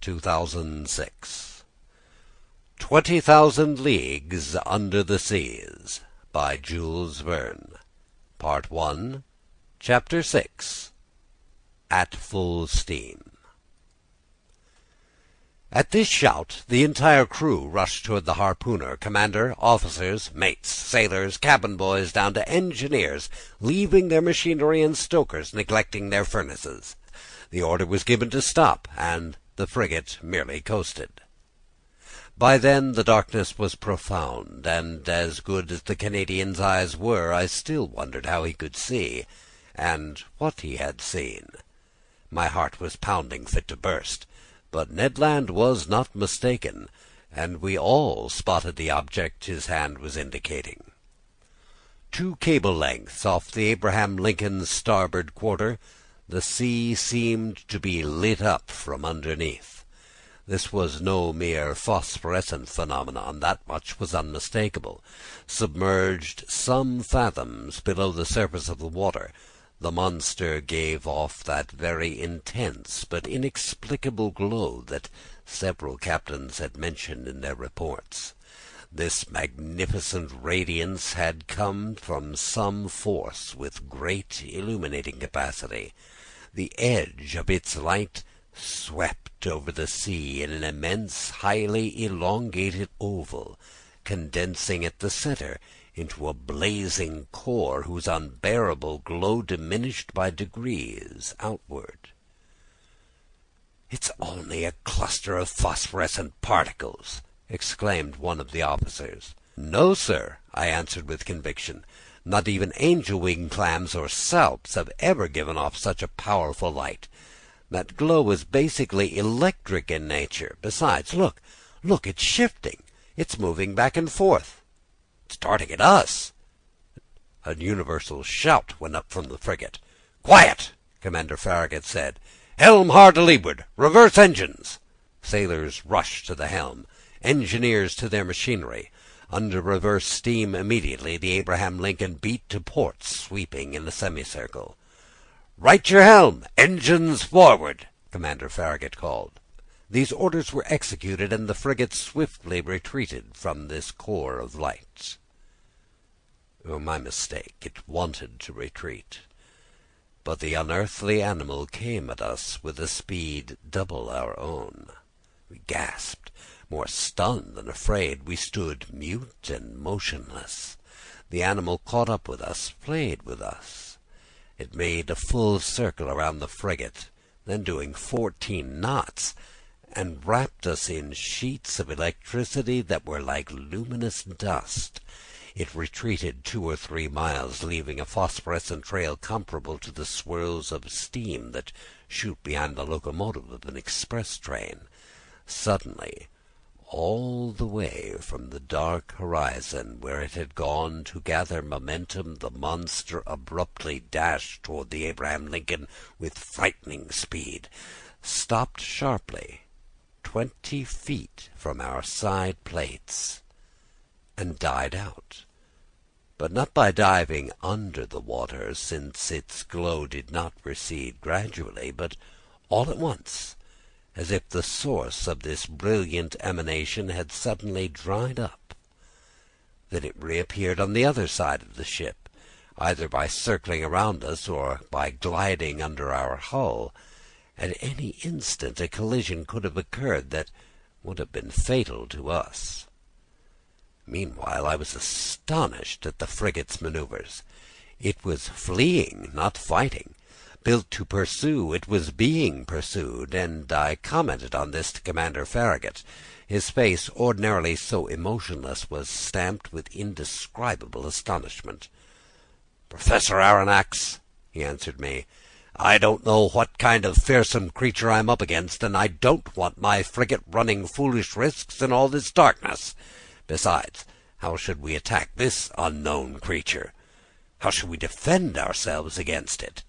2006. 20,000 Leagues Under the Seas by Jules Verne. Part 1, Chapter 6. At Full Steam. At this shout, the entire crew rushed toward the harpooner. Commander, officers, mates, sailors, cabin boys, down to engineers, leaving their machinery and stokers, neglecting their furnaces. The order was given to stop, and the frigate merely coasted. By then the darkness was profound, and as good as the Canadian's eyes were, I still wondered how he could see, and what he had seen. My heart was pounding fit to burst. But Ned Land was not mistaken, and we all spotted the object his hand was indicating. 2 cable lengths off the Abraham Lincoln's starboard quarter, the sea seemed to be lit up from underneath. This was no mere phosphorescent phenomenon, that much was unmistakable. Submerged some fathoms below the surface of the water, the monster gave off that very intense but inexplicable glow that several captains had mentioned in their reports. This magnificent radiance had come from some force with great illuminating capacity. The edge of its light swept over the sea in an immense, highly elongated oval, condensing at the center into a blazing core whose unbearable glow diminished by degrees outward. "It's only a cluster of phosphorescent particles," exclaimed one of the officers. "No, sir," I answered with conviction. "Not even angel-wing clams or salps have ever given off such a powerful light. That glow is basically electric in nature. Besides, look, it's shifting. It's moving back and forth. It's darting at us." A universal shout went up from the frigate. "Quiet!" Commander Farragut said. "Helm hard to leeward! Reverse engines!" Sailors rushed to the helm, engineers to their machinery. Under reverse steam immediately, the Abraham Lincoln beat to port, sweeping in a semicircle. "Right your helm! Engines forward!" Commander Farragut called. These orders were executed, and the frigate swiftly retreated from this core of light. Oh, my mistake. It wanted to retreat. But the unearthly animal came at us with a speed double our own. We gasped. More stunned than afraid, we stood mute and motionless. The animal caught up with us, played with us. It made a full circle around the frigate, then doing 14 knots, and wrapped us in sheets of electricity that were like luminous dust. It retreated 2 or 3 miles, leaving a phosphorescent trail comparable to the swirls of steam that shoot behind the locomotive of an express train. Suddenly, all the way from the dark horizon where it had gone to gather momentum, the monster abruptly dashed toward the Abraham Lincoln with frightening speed, stopped sharply 20 feet from our side plates, and died out. But not by diving under the water, since its glow did not recede gradually, but all at once, as if the source of this brilliant emanation had suddenly dried up. Then it reappeared on the other side of the ship, either by circling around us or by gliding under our hull. At any instant a collision could have occurred that would have been fatal to us. Meanwhile, I was astonished at the frigate's maneuvers. It was fleeing, not fighting. Built to pursue, it was being pursued, and I commented on this to Commander Farragut. His face, ordinarily so emotionless, was stamped with indescribable astonishment. "Professor Aronnax," he answered me, "I don't know what kind of fearsome creature I'm up against, and I don't want my frigate running foolish risks in all this darkness. Besides, how should we attack this unknown creature? How should we defend ourselves against it?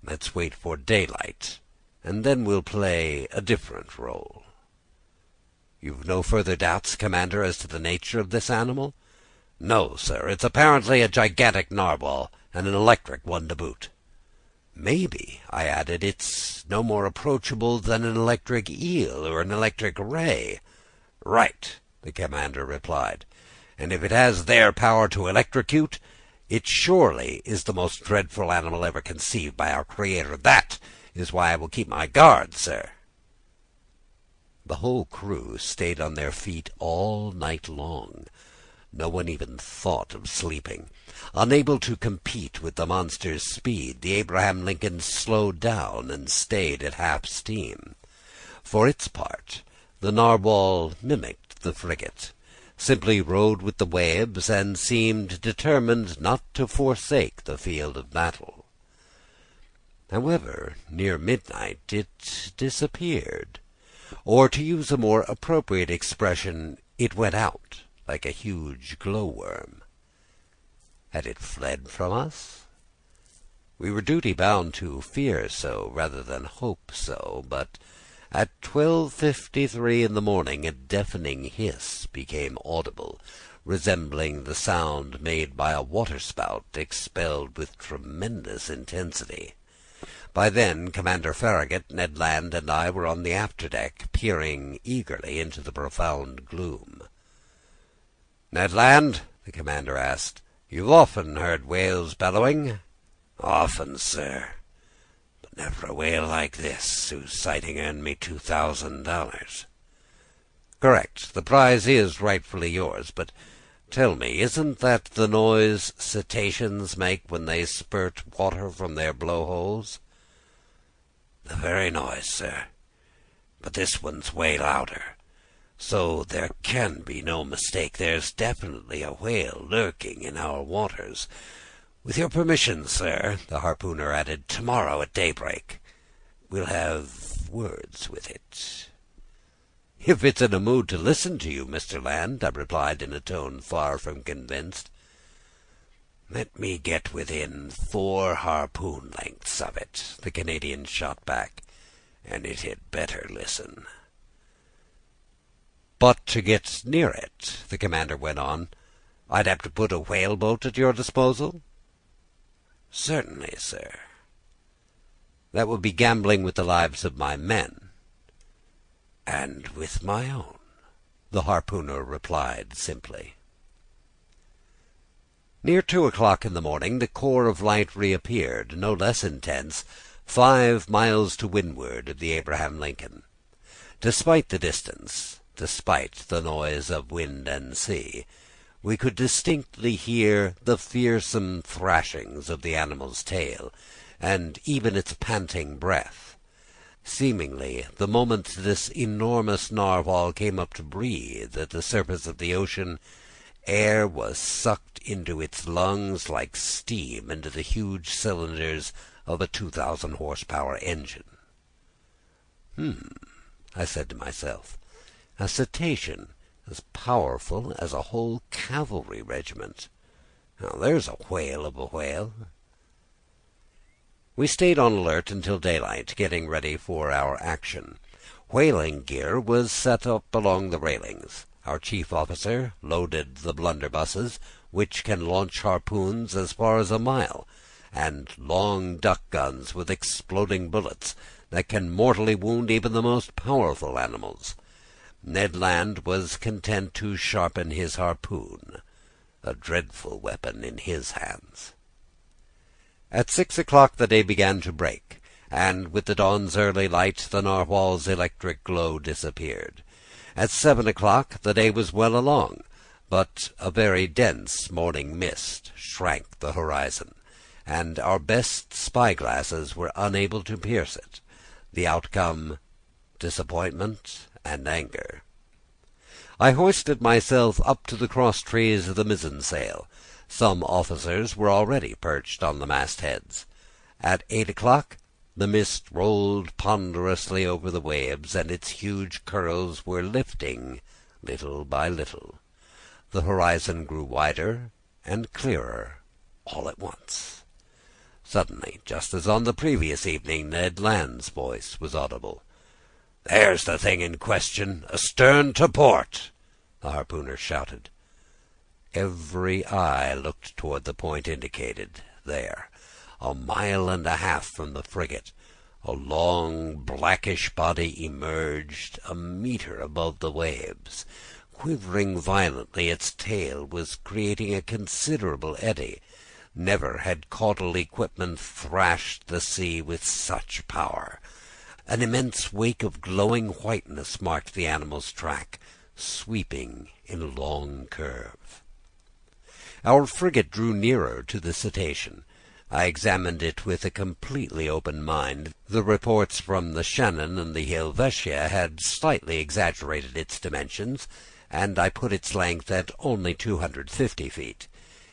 Let's wait for daylight, and then we'll play a different role." "You've no further doubts, Commander, as to the nature of this animal?" "No, sir. It's apparently a gigantic narwhal, and an electric one to boot." Maybe, I added, it's no more approachable than an electric eel or an electric ray. Right, the commander replied. And if it has their power to electrocute, it surely is the most dreadful animal ever conceived by our Creator. That is why I will keep my guard, sir. The whole crew stayed on their feet all night long. No one even thought of sleeping. Unable to compete with the monster's speed, the Abraham Lincoln slowed down and stayed at half steam. For its part, the Narwhal mimicked the frigate, simply rode with the waves, and seemed determined not to forsake the field of battle. However, near midnight it disappeared, or, to use a more appropriate expression, it went out like a huge glowworm. Had it fled from us? We were duty-bound to fear so rather than hope so, but at 12:53 in the morning a deafening hiss became audible, resembling the sound made by a waterspout expelled with tremendous intensity. By then Commander Farragut, Ned Land, and I were on the afterdeck, peering eagerly into the profound gloom. "Ned Land," the commander asked, "you've often heard whales bellowing?" "Often, sir, but never a whale like this, whose sighting earned me $2,000. "Correct. The prize is rightfully yours. But tell me, isn't that the noise cetaceans make when they spurt water from their blowholes?" "The very noise, sir. But this one's way louder. So there can be no mistake. There's definitely a whale lurking in our waters. With your permission, sir," the harpooner added, "tomorrow at daybreak we'll have words with it." "If it's in a mood to listen to you, Mr. Land," I replied in a tone far from convinced. "Let me get within 4 harpoon lengths of it," the Canadian shot back, "and it had better listen." "But to get near it," the commander went on, "I'd have to put a whaleboat at your disposal?" "Certainly, sir." "That would be gambling with the lives of my men." "And with my own," the harpooner replied simply. Near 2 o'clock in the morning the core of light reappeared, no less intense, 5 miles to windward of the Abraham Lincoln. Despite the distance, despite the noise of wind and sea, we could distinctly hear the fearsome thrashings of the animal's tail, and even its panting breath. Seemingly, the moment this enormous narwhal came up to breathe at the surface of the ocean, air was sucked into its lungs like steam into the huge cylinders of a 2,000 horsepower engine. I said to myself, a cetacean as powerful as a whole cavalry regiment. Now there's a whale of a whale. We stayed on alert until daylight, getting ready for our action. Whaling gear was set up along the railings. Our chief officer loaded the blunderbusses, which can launch harpoons as far as a mile, and long duck guns with exploding bullets that can mortally wound even the most powerful animals. Ned Land was content to sharpen his harpoon, a dreadful weapon in his hands. At 6 o'clock the day began to break, and with the dawn's early light the narwhal's electric glow disappeared. At 7 o'clock the day was well along, but a very dense morning mist shrank the horizon, and our best spy-glasses were unable to pierce it. The outcome, disappointment and anger. I hoisted myself up to the cross-trees of the mizzen-sail. Some officers were already perched on the mastheads. At 8 o'clock the mist rolled ponderously over the waves, and its huge curls were lifting little by little. The horizon grew wider and clearer all at once. Suddenly, just as on the previous evening, Ned Land's voice was audible. "There's the thing in question, astern to port!" the harpooner shouted. Every eye looked toward the point indicated. There, a mile and a half from the frigate. A long, blackish body emerged, a metre above the waves. Quivering violently, its tail was creating a considerable eddy. Never had caudal equipment thrashed the sea with such power. An immense wake of glowing whiteness marked the animal's track, sweeping in a long curve. Our frigate drew nearer to the cetacean. I examined it with a completely open mind. The reports from the Shannon and the Helvetia had slightly exaggerated its dimensions, and I put its length at only 250 feet.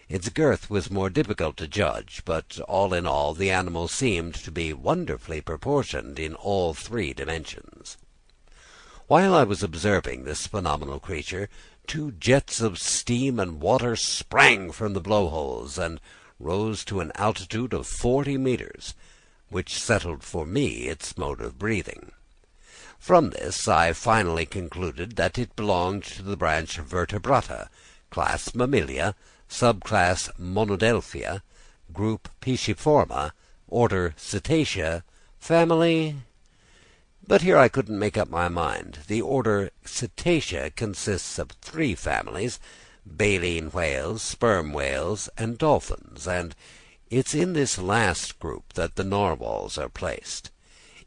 Its girth was more difficult to judge, but all in all the animal seemed to be wonderfully proportioned in all three dimensions. While I was observing this phenomenal creature, 2 jets of steam and water sprang from the blowholes and rose to an altitude of 40 meters, which settled for me its mode of breathing. From this I finally concluded that it belonged to the branch Vertebrata, class Mammalia, subclass Monodelphia, group Pisciforma, order Cetacea, family... But here I couldn't make up my mind. The order Cetacea consists of 3 families, baleen whales, sperm whales, and dolphins, and it's in this last group that the narwhals are placed.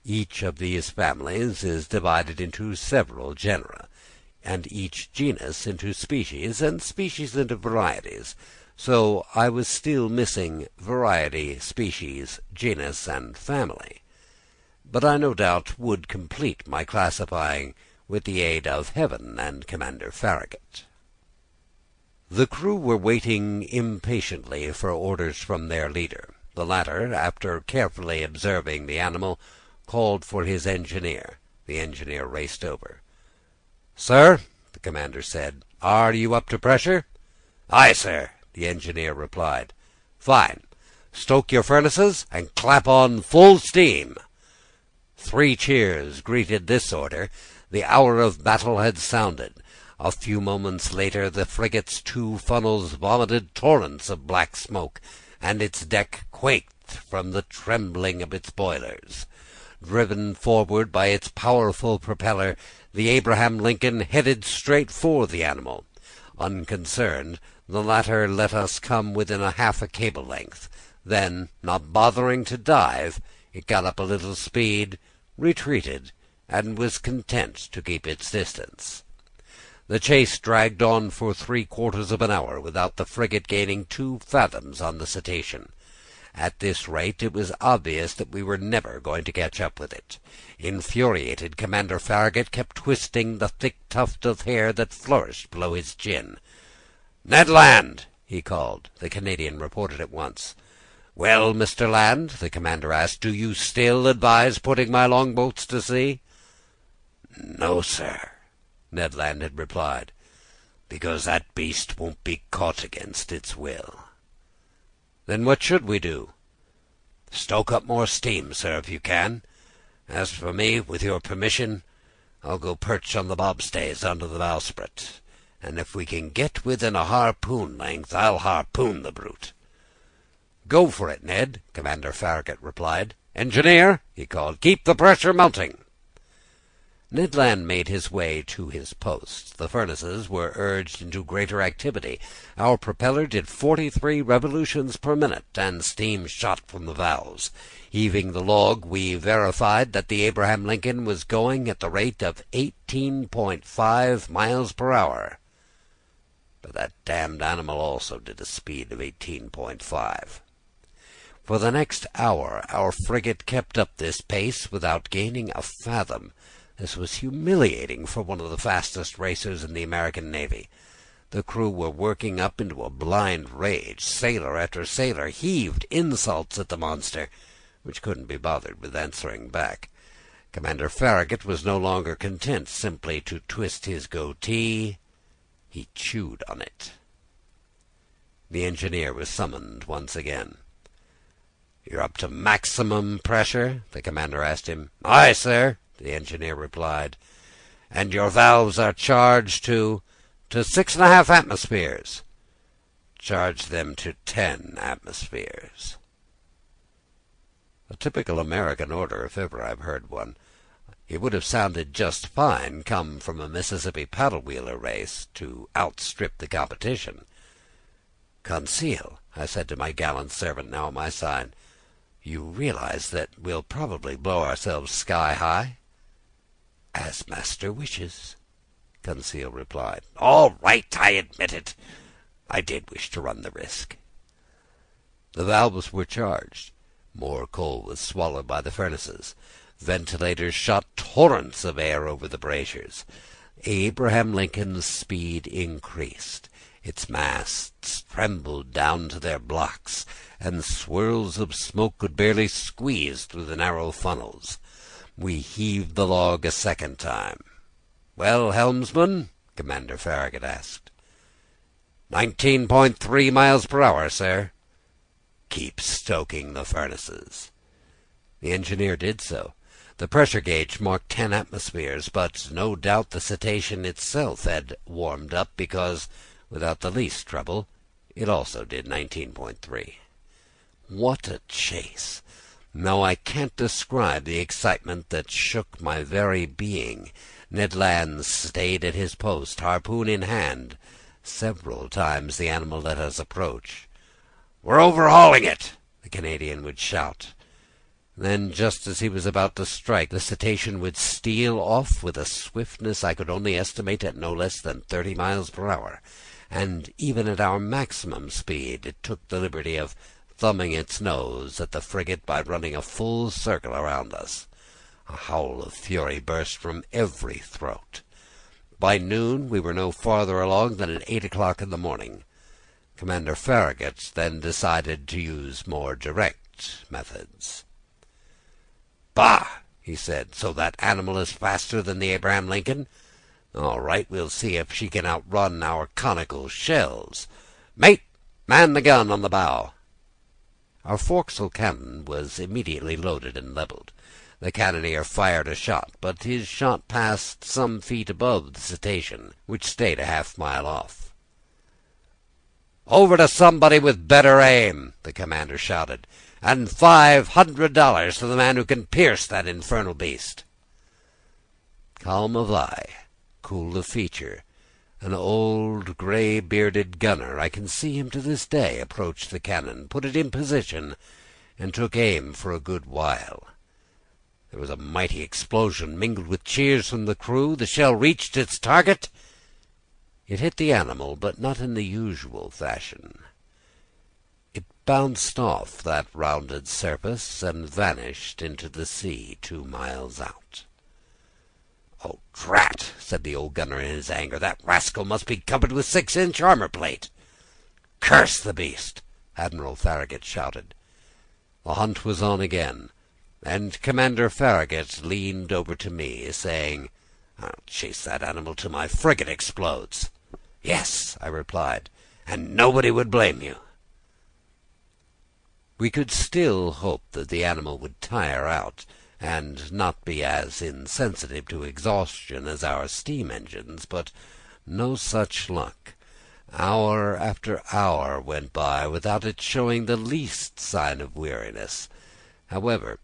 Each of these families is divided into several genera, and each genus into species, and species into varieties, so I was still missing variety, species, genus, and family. But I no doubt would complete my classifying with the aid of Heaven and Commander Farragut. The crew were waiting impatiently for orders from their leader. The latter, after carefully observing the animal, called for his engineer. The engineer raced over. "Sir," the commander said, "are you up to pressure?" "Aye, sir," the engineer replied. "Fine. Stoke your furnaces and clap on full steam." 3 cheers greeted this order. The hour of battle had sounded. A few moments later the frigate's 2 funnels vomited torrents of black smoke, and its deck quaked from the trembling of its boilers. Driven forward by its powerful propeller, the Abraham Lincoln headed straight for the animal. Unconcerned, the latter let us come within half a cable length. Then, not bothering to dive, it got up a little speed, retreated, and was content to keep its distance. The chase dragged on for 3/4 of an hour without the frigate gaining 2 fathoms on the cetacean. At this rate it was obvious that we were never going to catch up with it. Infuriated, Commander Farragut kept twisting the thick tuft of hair that flourished below his chin. "Ned Land!" he called. The Canadian reported at once. "Well, Mr. Land," the commander asked, "do you still advise putting my longboats to sea?" "No, sir," Ned Land had replied, "because that beast won't be caught against its will." "Then what should we do?" "Stoke up more steam, sir, if you can. As for me, with your permission, I'll go perch on the bobstays under the bowsprit, and if we can get within a harpoon length, I'll harpoon the brute." "Go for it, Ned," Commander Farragut replied. "Engineer," he called, "keep the pressure mounting." Ned Land made his way to his post. The furnaces were urged into greater activity. Our propeller did 43 revolutions per minute, and steam shot from the valves. Heaving the log, we verified that the Abraham Lincoln was going at the rate of 18.5 miles per hour. But that damned animal also did a speed of 18.5. For the next hour our frigate kept up this pace without gaining a fathom. This was humiliating for one of the fastest racers in the American Navy. The crew were working up into a blind rage. Sailor after sailor heaved insults at the monster, which couldn't be bothered with answering back. Commander Farragut was no longer content simply to twist his goatee. He chewed on it. The engineer was summoned once again. "You're up to maximum pressure?" the commander asked him. "Aye, sir," the engineer replied. "And your valves are charged to 6.5 atmospheres." "Charge them to 10 atmospheres." A typical American order, if ever I've heard one. It would have sounded just fine, come from a Mississippi paddle-wheeler race, to outstrip the competition. "Conseil," I said to my gallant servant, now at my side, "you realize that we'll probably blow ourselves sky-high?" "As master wishes," Conseil replied. "All right, I admit it. I did wish to run the risk." The valves were charged. More coal was swallowed by the furnaces. Ventilators shot torrents of air over the braziers. Abraham Lincoln's speed increased. Its masts trembled down to their blocks, and swirls of smoke could barely squeeze through the narrow funnels. We heaved the log a second time. "Well, helmsman?" Commander Farragut asked. 19.3 miles per hour, sir." "Keep stoking the furnaces." The engineer did so. The pressure gauge marked 10 atmospheres, but no doubt the cetacean itself had warmed up, because, without the least trouble, it also did 19.3. What a chase! No, I can't describe the excitement that shook my very being. Ned Land stayed at his post, harpoon in hand. Several times the animal let us approach. "We're overhauling it!" the Canadian would shout. Then, just as he was about to strike, the cetacean would steal off with a swiftness I could only estimate at no less than 30 miles per hour, and even at our maximum speed it took the liberty of thumbing its nose at the frigate by running a full circle around us. A howl of fury burst from every throat. By noon we were no farther along than at 8 o'clock in the morning. Commander Farragut then decided to use more direct methods. "Bah!" he said. "So that animal is faster than the Abraham Lincoln? All right, we'll see if she can outrun our conical shells. Mate, man the gun on the bow." Our forecastle cannon was immediately loaded and leveled. The cannoneer fired a shot, but his shot passed some feet above the cetacean, which stayed a half-mile off. "Over to somebody with better aim!" the commander shouted. "And $500 to the man who can pierce that infernal beast." Calm of eye, cool of feature, an old gray-bearded gunner, I can see him to this day, approached the cannon, put it in position, and took aim for a good while. There was a mighty explosion, mingled with cheers from the crew. The shell reached its target. It hit the animal, but not in the usual fashion. It bounced off that rounded surface and vanished into the sea 2 miles out. "Oh, drat!" said the old gunner in his anger. "That rascal must be covered with 6-inch armor plate." "Curse the beast!" Admiral Farragut shouted. The hunt was on again, and Commander Farragut leaned over to me, saying, "I'll chase that animal till my frigate explodes." "Yes," I replied, "and nobody would blame you." We could still hope that the animal would tire out, and not be as insensitive to exhaustion as our steam engines, but no such luck. Hour after hour went by without its showing the least sign of weariness. However,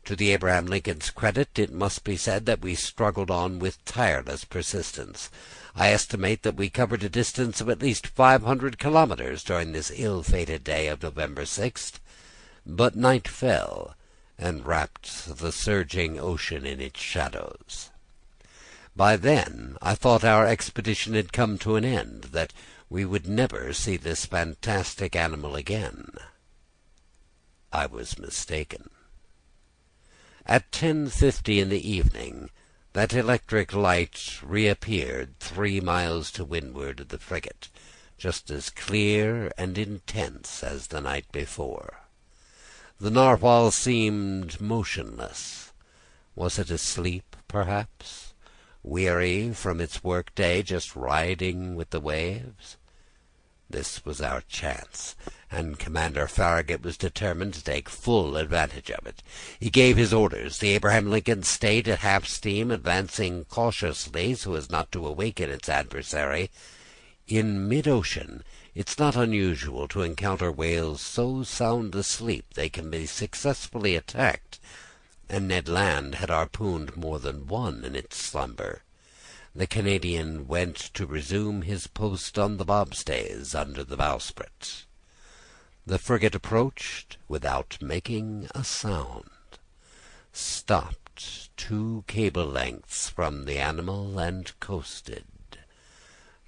to the Abraham Lincoln's credit, it must be said that we struggled on with tireless persistence. I estimate that we covered a distance of at least 500 kilometers during this ill-fated day of November 6th. But night fell, and wrapped the surging ocean in its shadows. By then I thought our expedition had come to an end, that we would never see this fantastic animal again. I was mistaken. At 10:50 in the evening, that electric light reappeared 3 miles to windward of the frigate, just as clear and intense as the night before. The narwhal seemed motionless. Was it asleep, perhaps? Weary from its work-day, just riding with the waves? This was our chance, and Commander Farragut was determined to take full advantage of it. He gave his orders. The Abraham Lincoln stayed at half steam, advancing cautiously so as not to awaken its adversary. In mid-ocean It's not unusual to encounter whales so sound asleep they can be successfully attacked, and Ned Land had harpooned more than one in its slumber. The Canadian went to resume his post on the bobstays under the bowsprit. The frigate approached without making a sound, stopped 2 cable lengths from the animal, and coasted.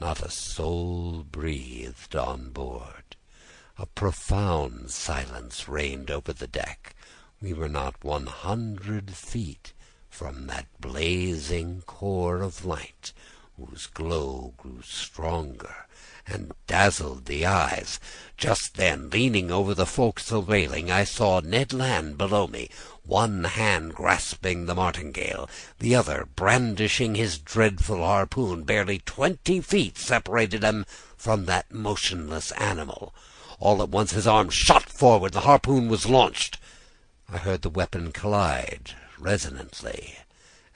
Not a soul breathed on board. A profound silence reigned over the deck. We were not 100 feet from that blazing core of light, whose glow grew stronger and dazzled the eyes. Just then, leaning over the forecastle railing, I saw Ned Land below me, one hand grasping the martingale, the other brandishing his dreadful harpoon. Barely 20 feet separated him from that motionless animal. All at once his arm shot forward, the harpoon was launched. I heard the weapon collide resonantly,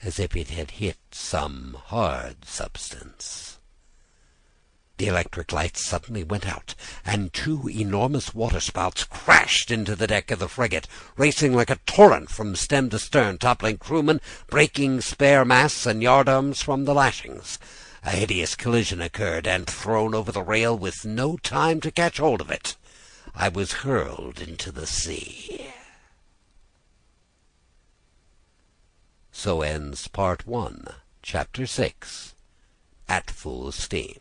as if it had hit some hard substance. The electric lights suddenly went out, and 2 enormous waterspouts crashed into the deck of the frigate, racing like a torrent from stem to stern, toppling crewmen, breaking spare masts and yardarms from the lashings. A hideous collision occurred, and, thrown over the rail with no time to catch hold of it, I was hurled into the sea. So ends Part 1, Chapter 6, At Full Steam.